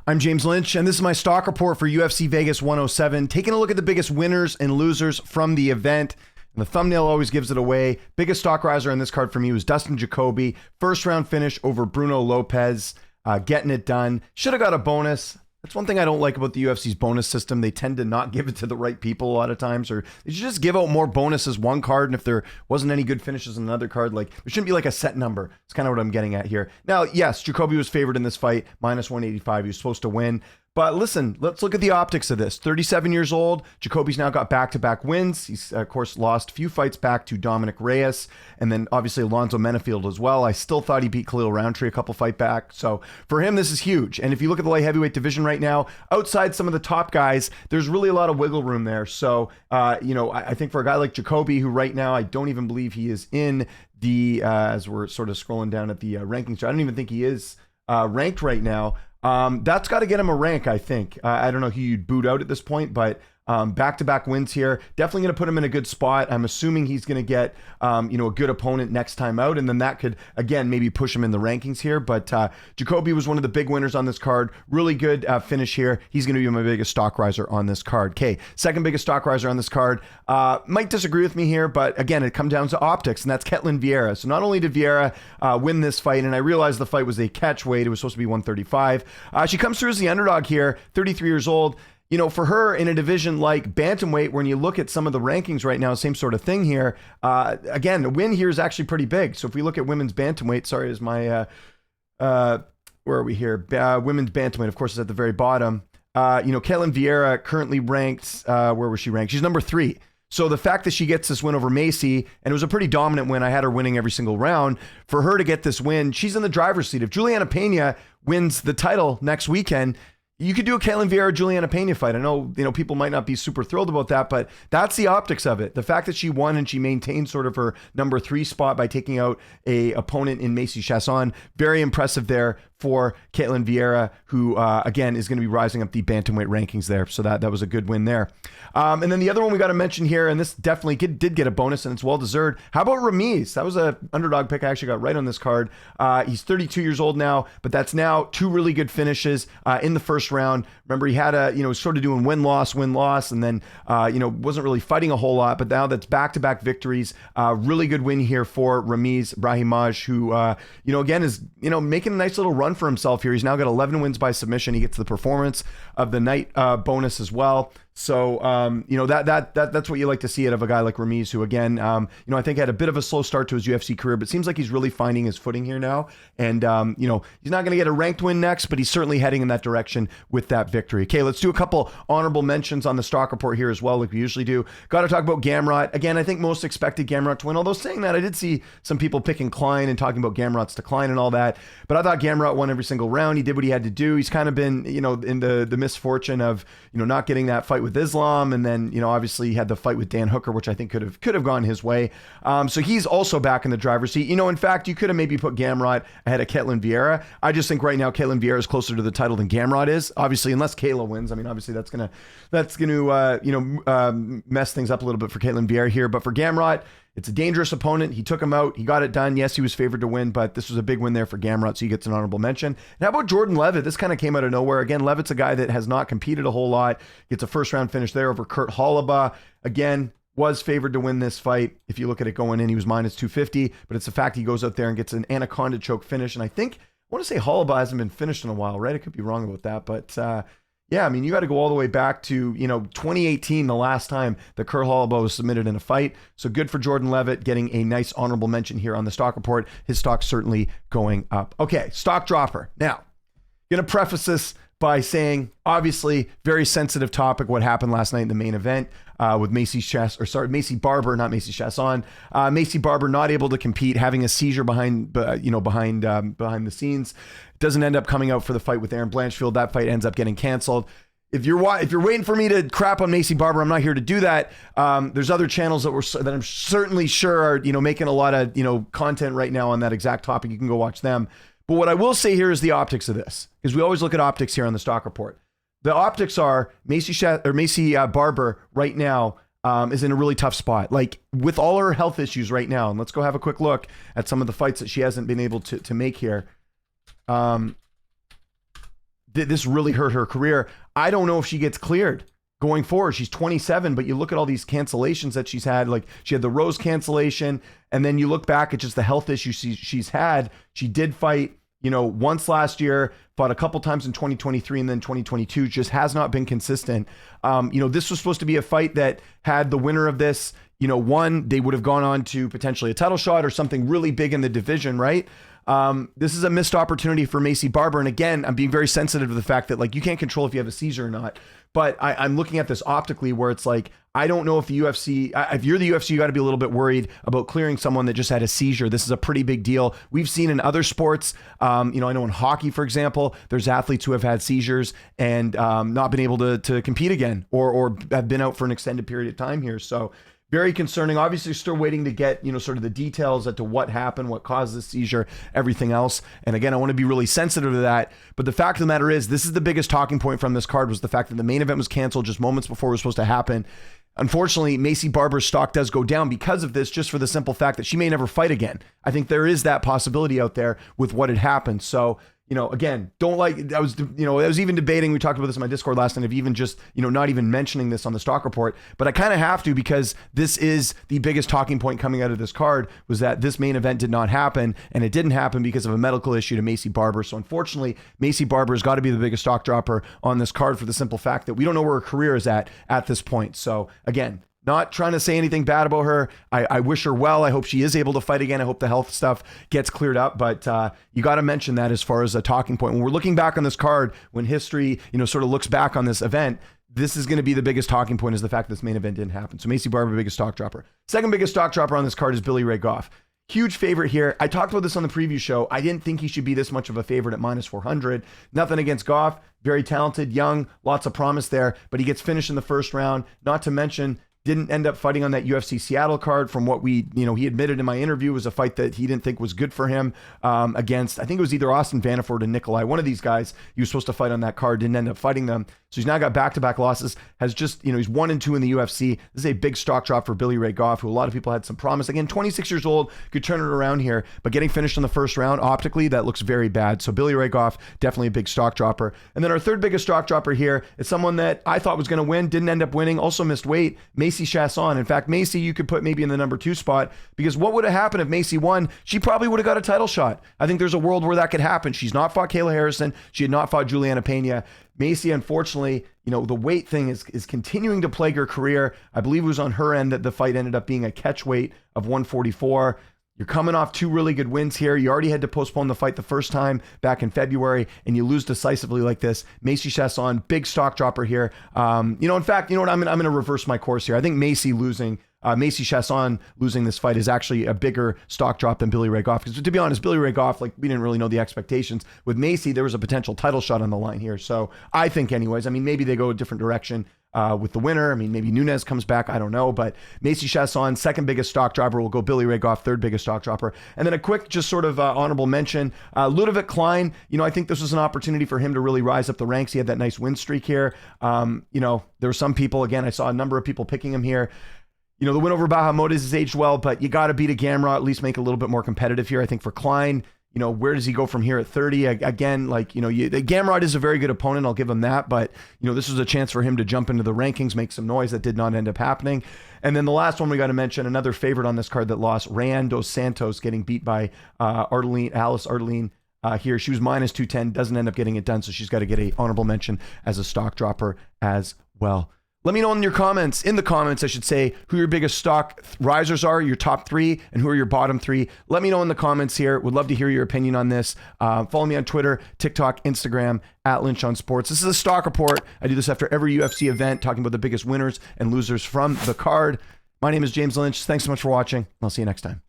I'm James Lynch, and this is my stock report for UFC Vegas 107, taking a look at the biggest winners and losers from the event. And the thumbnail always gives it away. Biggest stock riser on this card for me was Dustin Jacobe. First round finish over Bruno Lopez, getting it done. Should have got a bonus. That's one thing I don't like about the UFC's bonus system. They tend to not give it to the right people a lot of times, or they should just give out more bonuses one card, and if there wasn't any good finishes in another card, like there shouldn't be like a set number. It's kind of what I'm getting at here. Now, yes, Jacobe was favored in this fight, minus 185. He was supposed to win. But listen, let's look at the optics of this. 37 years old. Jacobe's now got back-to-back wins. He's, of course, lost a few fights back to Dominic Reyes and then obviously Alonzo Menafield as well. I still thought he beat Khalil Roundtree a couple fight back. So for him, this is huge. And if you look at the light heavyweight division right now, outside some of the top guys, there's really a lot of wiggle room there. So, I think for a guy like Jacobe, who right now I don't even believe he is in the, as we're sort of scrolling down at the rankings, I don't even think he is ranked right now. That's got to get him a rank, I think. I don't know who you'd boot out at this point, but back-to-back wins here. Definitely going to put him in a good spot. I'm assuming he's going to get, a good opponent next time out, and then that could, again, maybe push him in the rankings here. But Jacobe was one of the big winners on this card. Really good finish here. He's going to be my biggest stock riser on this card. Okay, second biggest stock riser on this card. Might disagree with me here, but again, it comes down to optics, and that's Vieira. So not only did Viera win this fight, and I realized the fight was a catch weight. It was supposed to be 135. She comes through as the underdog here, 33 years old. For her in a division like bantamweight, when you look at some of the rankings right now, same sort of thing here. Again, the win here is actually pretty big. So if we look at women's bantamweight, sorry, is my, where are we here? Women's bantamweight, of course, is at the very bottom. Vieira currently ranked, where was she ranked? She's number 3. So the fact that she gets this win over Macy, and it was a pretty dominant win, I had her winning every single round. For her to get this win, she's in the driver's seat. If Juliana Pena wins the title next weekend, you could do a Vieira Juliana Pena fight. I know, people might not be super thrilled about that, but that's the optics of it. The fact that she won and she maintained sort of her number 3 spot by taking out a opponent in Macy Chiasson. Very impressive there for Vieira, who, again, is going to be rising up the bantamweight rankings there. So that was a good win there. And then the other one we got to mention here, and this definitely did get a bonus, and it's well-deserved. How about Ramiz? That was a underdog pick I actually got right on this card. He's 32 years old now, but that's now 2 really good finishes in the first round. Remember, he had sort of doing win-loss, and then, wasn't really fighting a whole lot, but now that's back-to-back victories. Really good win here for Ramiz Brahimaj, who, again, is, making a nice little run for himself here. He's now got 11 wins by submission. He gets the performance of the night bonus as well. So, that's what you like to see out of a guy like Ramiz, who again, I think had a bit of a slow start to his UFC career, but seems like he's really finding his footing here now. And, he's not going to get a ranked win next, but he's certainly heading in that direction with that victory. Okay, let's do a couple honorable mentions on the stock report here as well, like we usually do. Got to talk about Gamrot. Again, I think most expected Gamrot to win, although saying that, I did see some people picking Klein and talking about Gamrot's decline and all that, but I thought Gamrot won every single round. He did what he had to do. He's kind of been, in the misfortune of, not getting that fight with Islam, and then obviously he had the fight with Dan Hooker, which I think could have gone his way. So he's also back in the driver's seat. In fact, you could have maybe put Gamrot ahead of Vieira. I just think right now Vieira is closer to the title than Gamrot is. Obviously, unless Kayla wins. I mean, obviously that's gonna mess things up a little bit for Vieira here. But for Gamrot, it's a dangerous opponent. He took him out. He got it done. Yes, he was favored to win, but this was a big win there for Gamrot, so he gets an honorable mention. And how about Jordan Levitt? This kind of came out of nowhere. Again, Levitt's a guy that has not competed a whole lot. Gets a first-round finish there over Kurt Hollaba. Again, was favored to win this fight. If you look at it going in, he was minus 250, but it's the fact he goes out there and gets an anaconda choke finish. And I want to say Hollaba hasn't been finished in a while, right? I could be wrong about that, but yeah, I mean, you got to go all the way back to, 2018, the last time that Kurt Hollaba was submitted in a fight. So good for Jordan Levitt getting a nice honorable mention here on the stock report. His stock's certainly going up. Okay, stock dropper. Now, going to preface this by saying, obviously, very sensitive topic, what happened last night in the main event with Macy Barber, not Macy Chiasson. Macy Barber not able to compete, having a seizure behind the scenes. Doesn't end up coming out for the fight with Aaron Blanchfield. That fight ends up getting canceled. If you're waiting for me to crap on Macy Barber, I'm not here to do that. There's other channels that I'm certainly sure are making a lot of content right now on that exact topic. You can go watch them. But what I will say here is the optics of this, because we always look at optics here on the stock report. The optics are Macy Barber right now is in a really tough spot, like with all her health issues right now. And let's go have a quick look at some of the fights that she hasn't been able to make here. this really hurt her career. I don't know if she gets cleared going forward. She's 27, but you look at all these cancellations that she's had. Like, she had the Rose cancellation, and then you look back at just the health issues she's had. She did fight, once last year, fought a couple times in 2023, and then 2022, just has not been consistent. This was supposed to be a fight that had the winner of this, won, they would have gone on to potentially a title shot or something really big in the division, right? This is a missed opportunity for Maycee Barber. And again, I'm being very sensitive to the fact that, like, you can't control if you have a seizure or not. But I'm looking at this optically, where it's like, I don't know if the UFC, if you're the UFC, you got to be a little bit worried about clearing someone that just had a seizure. This is a pretty big deal. We've seen in other sports, I know in hockey, for example, there's athletes who have had seizures and not been able to compete again, or have been out for an extended period of time here. So very concerning. Obviously, still waiting to get, sort of the details as to what happened, what caused the seizure, everything else. And again, I want to be really sensitive to that. But the fact of the matter is, this is the biggest talking point from this card, was the fact that the main event was canceled just moments before it was supposed to happen. Unfortunately, Maycee Barber's stock does go down because of this, just for the simple fact that she may never fight again. I think there is that possibility out there with what had happened. So, again, don't like, I was even debating, we talked about this in my Discord last night, of even just, not even mentioning this on the stock report, but I kind of have to, because this is the biggest talking point coming out of this card, was that this main event did not happen, and it didn't happen because of a medical issue to Maycee Barber. So unfortunately, Maycee Barber has got to be the biggest stock dropper on this card, for the simple fact that we don't know where her career is at this point. So again, not trying to say anything bad about her. I wish her well. I hope she is able to fight again. I hope the health stuff gets cleared up. But you got to mention that as far as a talking point. When we're looking back on this card, when history, sort of looks back on this event, this is going to be the biggest talking point, is the fact that this main event didn't happen. So Maycee Barber, biggest stock dropper. Second biggest stock dropper on this card is Billy Ray Goff. Huge favorite here. I talked about this on the preview show. I didn't think he should be this much of a favorite at minus 400. Nothing against Goff. Very talented, young, lots of promise there. But he gets finished in the first round. Not to mention, didn't end up fighting on that UFC Seattle card. From what he admitted in my interview, was a fight that he didn't think was good for him, against, I think it was either Austin Vanderford or Nikolai. One of these guys he was supposed to fight on that card, didn't end up fighting them. So he's now got back-to-back losses, has just, he's 1-2 in the UFC. This is a big stock drop for Billy Ray Goff, who a lot of people had some promise. Again, 26 years old, could turn it around here, but getting finished in the first round, optically, that looks very bad. So Billy Ray Goff, definitely a big stock dropper. And then our third biggest stock dropper here is someone that I thought was going to win, didn't end up winning, also missed weight, Macy Chiasson. In fact, Maycee, you could put maybe in the number 2 spot, because what would have happened if Maycee won? She probably would have got a title shot. I think there's a world where that could happen. She's not fought Kayla Harrison. She had not fought Juliana Pena. Maycee, unfortunately, the weight thing is continuing to plague her career. I believe it was on her end that the fight ended up being a catch weight of 144. You're coming off 2 really good wins here. You already had to postpone the fight the first time back in February, and you lose decisively like this. Maycee Chiasson, big stock dropper here. In fact, I'm going to reverse my course here. I think Maycee Chiasson losing this fight is actually a bigger stock drop than Billy Ray Goff. Because to be honest, Billy Ray Goff, we didn't really know the expectations. With Maycee, there was a potential title shot on the line here. So I think anyways, maybe they go a different direction with the winner. Maybe Nunes comes back. I don't know. But Maycee Chiasson, second biggest stock dropper. Will go Billy Ray Goff, third biggest stock dropper. And then a quick, just sort of honorable mention, Ludovic Klein. I think this was an opportunity for him to really rise up the ranks. He had that nice win streak here. There were some people, again, I saw a number of people picking him here. The win over Brahimaj has aged well, but you got to beat a Gamrot, at least make it a little bit more competitive here. I think for Klein, where does he go from here at 30? Again, Gamrot is a very good opponent. I'll give him that. But, this was a chance for him to jump into the rankings, make some noise. That did not end up happening. And then the last one we got to mention, another favorite on this card that lost, Rayan dos Santos, getting beat by Alice Artelene. Here, she was minus 210, doesn't end up getting it done. So she's got to get a honorable mention as a stock dropper as well. Let me know in the comments, I should say, who your biggest stock risers are, your top 3, and who are your bottom 3. Let me know in the comments here. Would love to hear your opinion on this. Follow me on Twitter, TikTok, Instagram, @Lynch on Sports. This is a stock report. I do this after every UFC event, talking about the biggest winners and losers from the card. My name is James Lynch. Thanks so much for watching. I'll see you next time.